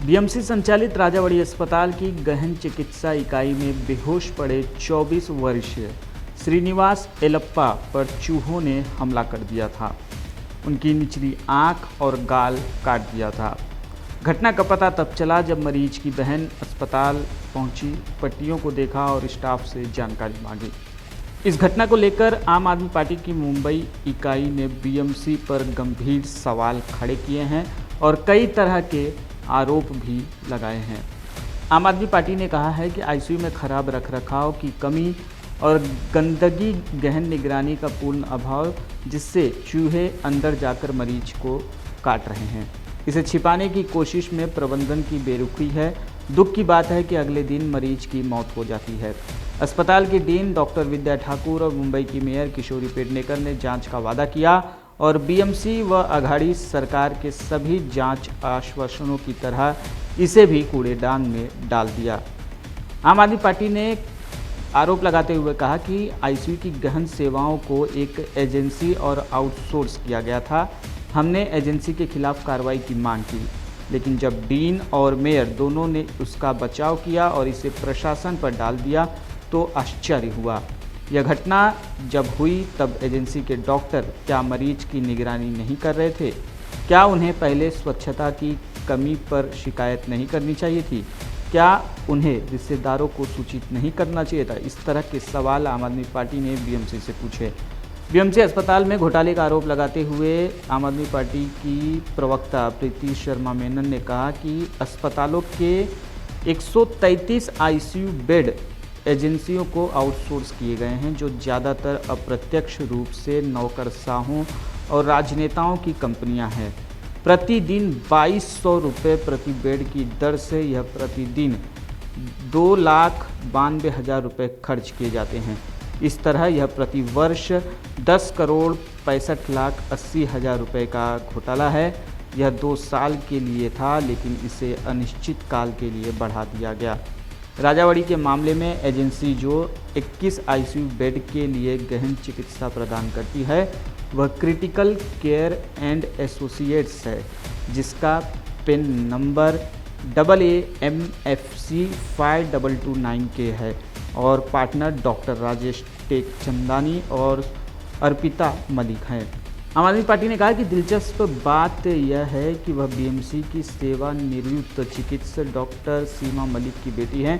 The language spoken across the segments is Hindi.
बीएमसी संचालित राजावड़ी अस्पताल की गहन चिकित्सा इकाई में बेहोश पड़े 24 वर्षीय श्रीनिवास एलप्पा पर चूहों ने हमला कर दिया था। उनकी निचली आंख और गाल काट दिया था। घटना का पता तब चला जब मरीज की बहन अस्पताल पहुंची, पट्टियों को देखा और स्टाफ से जानकारी मांगी। इस घटना को लेकर आम आदमी पार्टी की मुंबई इकाई ने बीएमसी पर गंभीर सवाल खड़े किए हैं और कई तरह के आरोप भी लगाए हैं। आम आदमी पार्टी ने कहा है कि आईसीयू में खराब रखरखाव की कमी और गंदगी, गहन निगरानी का पूर्ण अभाव, जिससे चूहे अंदर जाकर मरीज को काट रहे हैं। इसे छिपाने की कोशिश में प्रबंधन की बेरुखी है। दुख की बात है कि अगले दिन मरीज की मौत हो जाती है। अस्पताल की डीन डॉक्टर विद्या ठाकुर और मुंबई की मेयर किशोरी पेडनेकर ने जांच का वादा किया और बीएमसी व अघाड़ी सरकार के सभी जांच आश्वासनों की तरह इसे भी कूड़ेदान में डाल दिया। आम आदमी पार्टी ने आरोप लगाते हुए कहा कि आईसीयू की गहन सेवाओं को एक एजेंसी और आउटसोर्स किया गया था। हमने एजेंसी के खिलाफ कार्रवाई की मांग की, लेकिन जब डीन और मेयर दोनों ने उसका बचाव किया और इसे प्रशासन पर डाल दिया तो आश्चर्य हुआ। यह घटना जब हुई तब एजेंसी के डॉक्टर क्या मरीज की निगरानी नहीं कर रहे थे? क्या उन्हें पहले स्वच्छता की कमी पर शिकायत नहीं करनी चाहिए थी? क्या उन्हें रिश्तेदारों को सूचित नहीं करना चाहिए था? इस तरह के सवाल आम आदमी पार्टी ने बीएमसी से पूछे। बीएमसी अस्पताल में घोटाले का आरोप लगाते हुए आम आदमी पार्टी की प्रवक्ता प्रीति शर्मा मेनन ने कहा कि अस्पतालों के 133 आईसीयू बेड एजेंसियों को आउटसोर्स किए गए हैं, जो ज़्यादातर अप्रत्यक्ष रूप से नौकरशाहों और राजनेताओं की कंपनियां हैं। प्रतिदिन 2200 रुपये प्रति बेड की दर से यह प्रतिदिन 2,92,000 रुपये खर्च किए जाते हैं। इस तरह यह प्रति वर्ष 10,65,80,000 रुपये का घोटाला है। यह 2 साल के लिए था, लेकिन इसे अनिश्चित काल के लिए बढ़ा दिया गया। राजावड़ी के मामले में एजेंसी जो 21 आईसीयू बेड के लिए गहन चिकित्सा प्रदान करती है वह क्रिटिकल केयर एंड एसोसिएट्स है, जिसका पेन नंबर AAMFC 5229K है और पार्टनर डॉक्टर राजेश टेकचंदानी और अर्पिता मलिक हैं। आम आदमी पार्टी ने कहा कि दिलचस्प बात यह है कि वह बीएमसी की सेवानिवृत्त चिकित्सक डॉक्टर सीमा मलिक की बेटी हैं,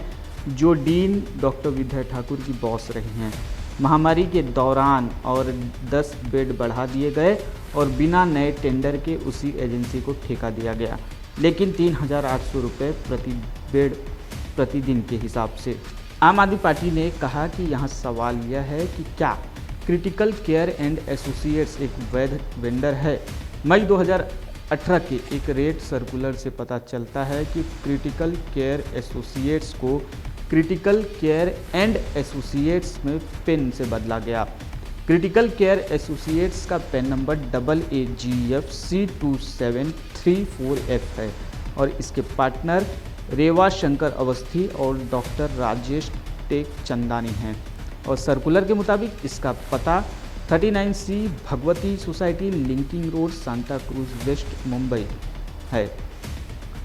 जो डीन डॉक्टर विद्या ठाकुर की बॉस रही हैं। महामारी के दौरान और 10 बेड बढ़ा दिए गए और बिना नए टेंडर के उसी एजेंसी को ठेका दिया गया, लेकिन 3,800 रुपये प्रति बेड प्रतिदिन के हिसाब से। आम आदमी पार्टी ने कहा कि यहाँ सवाल यह है कि क्या क्रिटिकल केयर एंड एसोसिएट्स एक वैध वेंडर है? मई 2018 के एक रेट सर्कुलर से पता चलता है कि क्रिटिकल केयर एसोसिएट्स को क्रिटिकल केयर एंड एसोसिएट्स में पेन से बदला गया। क्रिटिकल केयर एसोसिएट्स का पेन नंबर AAGFC2734F है और इसके पार्टनर रेवा शंकर अवस्थी और डॉक्टर राजेश टेकचंदानी हैं और सर्कुलर के मुताबिक इसका पता 39C Bhagwati society, linking road, Santa Cruz west, Mumbai है।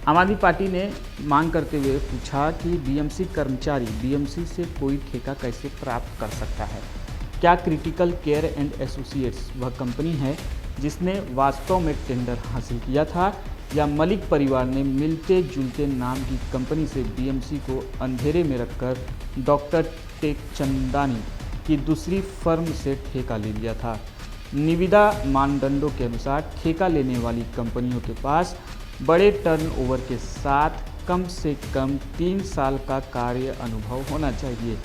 आम आदमी पार्टी ने मांग करते हुए पूछा कि बीएमसी कर्मचारी बीएमसी से कोई ठेका कैसे प्राप्त कर सकता है? क्या क्रिटिकल केयर एंड एसोसिएट्स वह कंपनी है जिसने वास्तव में टेंडर हासिल किया था, या मलिक परिवार ने मिलते जुलते नाम की कंपनी से बीएमसी को अंधेरे में रखकर डॉक्टर टेकचंदानी की दूसरी फर्म से ठेका ले लिया था? निविदा मानदंडों के अनुसार ठेका लेने वाली कंपनियों के पास बड़े टर्नओवर के साथ कम से कम 3 साल का कार्य अनुभव होना चाहिए,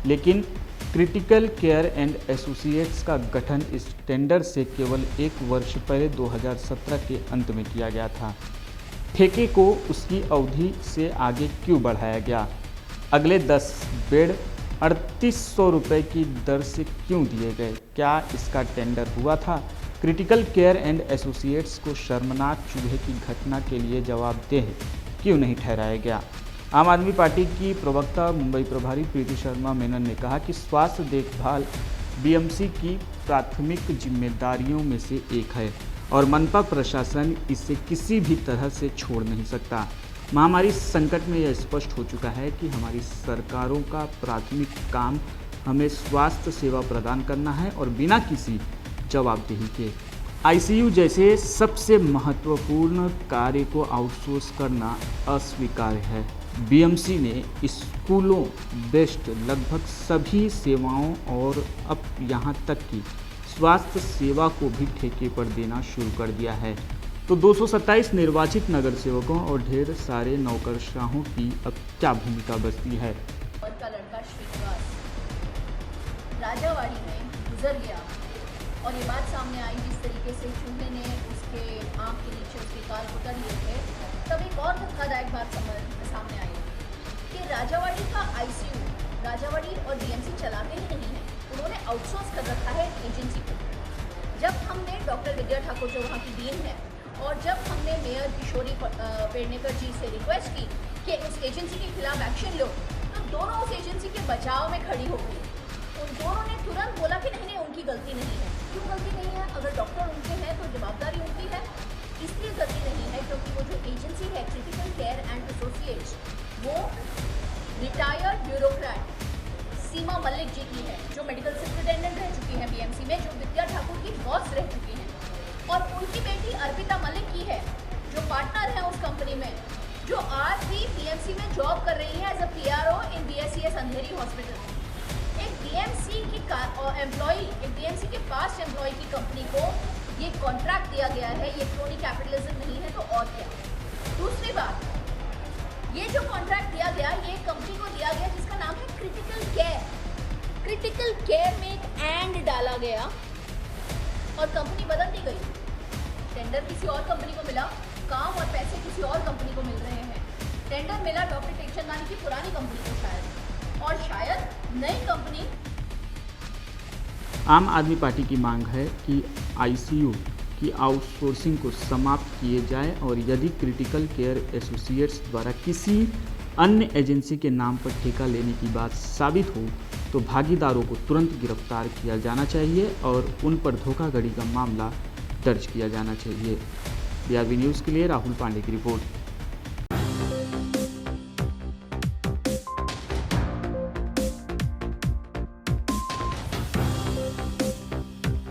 लेकिन क्रिटिकल केयर एंड एसोसिएट्स का गठन इस टेंडर से केवल 1 वर्ष पहले 2017 के अंत में किया गया था। ठेके को उसकी अवधि से आगे क्यों बढ़ाया गया? अगले 10 बेड 3,800 रुपये की दर से क्यों दिए गए? क्या इसका टेंडर हुआ था? क्रिटिकल केयर एंड एसोसिएट्स को शर्मनाक चूहे की घटना के लिए जवाबदेह क्यों नहीं ठहराया गया? आम आदमी पार्टी की प्रवक्ता मुंबई प्रभारी प्रीति शर्मा मेनन ने कहा कि स्वास्थ्य देखभाल बीएमसी की प्राथमिक जिम्मेदारियों में से एक है और मनपा प्रशासन इसे किसी भी तरह से छोड़ नहीं सकता। महामारी संकट में यह स्पष्ट हो चुका है कि हमारी सरकारों का प्राथमिक काम हमें स्वास्थ्य सेवा प्रदान करना है और बिना किसी जवाबदेही के आईसीयू जैसे सबसे महत्वपूर्ण कार्य को आउटसोर्स करना अस्वीकार्य है। बीएमसी ने स्कूलों बेस्ड लगभग सभी सेवाओं और अब यहाँ तक कि स्वास्थ्य सेवा को भी ठेके पर देना शुरू कर दिया है। तो 227 निर्वाचित नगर सेवकों और ढेर सारे नौकरशाहों की अब क्या भूमिका बचती है। का लड़का श्रीनिवास राजावाड़ी में गुजर गया और ये बात सामने आई जिस तरीके से चूहे ने उसके आँख के नीचे उसके गाल उतर लिए थे, तब एक और धक्कादायक बात सामने आई कि राजावाड़ी का आईसीयू राजावाड़ी और बीएमसी चलाते ही नहीं है, उन्होंने आउटसोर्स कर रखा है एजेंसी को। जब हमने डॉक्टर विद्या ठाकुर जो वहाँ की डीन है और जब हमने मेयर किशोरी पेडनेकर जी से रिक्वेस्ट की कि उस एजेंसी के खिलाफ एक्शन लो, तो दोनों उस एजेंसी के बचाव में खड़ी हो गई। उन दोनों ने तुरंत बोला कि नहीं उनकी गलती नहीं है। क्यों गलती नहीं है? अगर डॉक्टर उनके हैं तो जवाबदारी उनकी है। इसलिए गलती नहीं है क्योंकि वो जो एजेंसी है क्रिटिकल केयर एंड एसोसिएट्स, वो रिटायर्ड ब्यूरोक्रेट सीमा मलिक जी की है, जो मेडिकल सुपरिटेंडेंट रह चुकी हैं बीएमसी में, जो विद्या ठाकुर की बॉस रह चुकी हैं, और उनकी बेटी अर्पिता मलिक की है, जो पार्टनर है उस कंपनी में, जो आज भी बीएमसी में जॉब कर रही है as a PRO in BSCS Andheri hospital. एक बीएमसी की एम्प्लॉई, एक बीएमसी के पास एम्प्लॉय की कंपनी को ये कॉन्ट्रैक्ट दिया गया है, ये क्रोनी कैपिटलिज्म नहीं है तो और क्या। दूसरी बात, ये जो कॉन्ट्रैक्ट दिया गया ये कंपनी को दिया गया जिसका नाम है क्रिटिकल केयर। क्रिटिकल केयर में एक एंड डाला गया और कंपनी बदल दी गई। टेंडर किसी और कंपनी को मिला, काम और पैसे किसी और कंपनी को मिल रहे हैं। टेंडर मिला डॉक्टर टेकचंदानी की पुरानी कंपनी को शायद, और शायद नई कंपनी। आम आदमी पार्टी की मांग है कि आईसीयू की आउटसोर्सिंग को समाप्त किए जाए और यदि क्रिटिकल केयर एसोसिएट्स द्वारा किसी अन्य एजेंसी के नाम पर ठेका लेने की बात साबित हो तो भागीदारों को तुरंत गिरफ्तार किया जाना चाहिए और उन पर धोखाधड़ी का मामला दर्ज किया जाना चाहिए। बीआरबी न्यूज़ के लिए राहुल पांडे की रिपोर्ट।